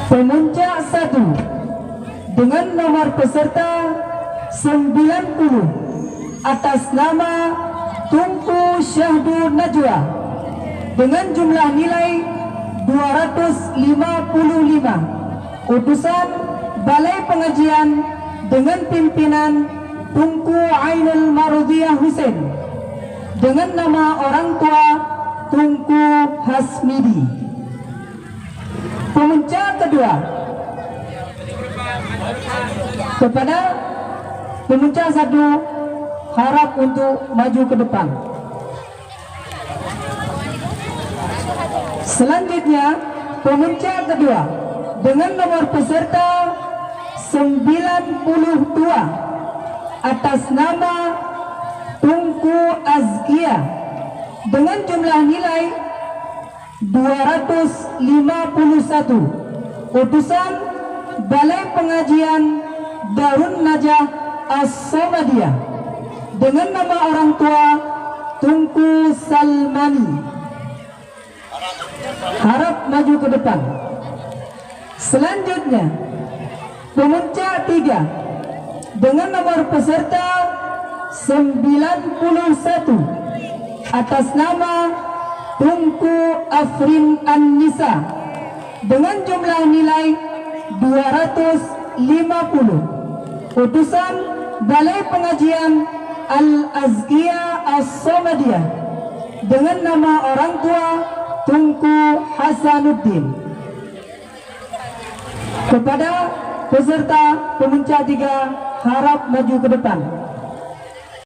Pemuncak 1 dengan nomor peserta 90 atas nama Tunku Syahdu Najwa dengan jumlah nilai 255, utusan Balai Pengajian dengan pimpinan Tunku Ainul Marudiyah Husain dengan nama orang tua Tunku Hasmidi. Pemuncak kedua kepada pemuncak 1 harap untuk maju ke depan. Selanjutnya pemuncak kedua dengan nomor peserta 92 atas nama Tunku Azkia dengan jumlah nilai 251, utusan Balai Pengajian Darun Najah As-Samadiyah dengan nama orang tua Tunku Salmani. Harap maju ke depan. Selanjutnya pemuncak 3 dengan nomor peserta 91 atas nama Tunku Afrin An-Nisa dengan jumlah nilai 250, utusan Balai Pengajian Al-Azkiyah As-Samadiyah dengan nama orang tua Tunku Hasanuddin. Kepada peserta pemuncak 3 harap maju ke depan.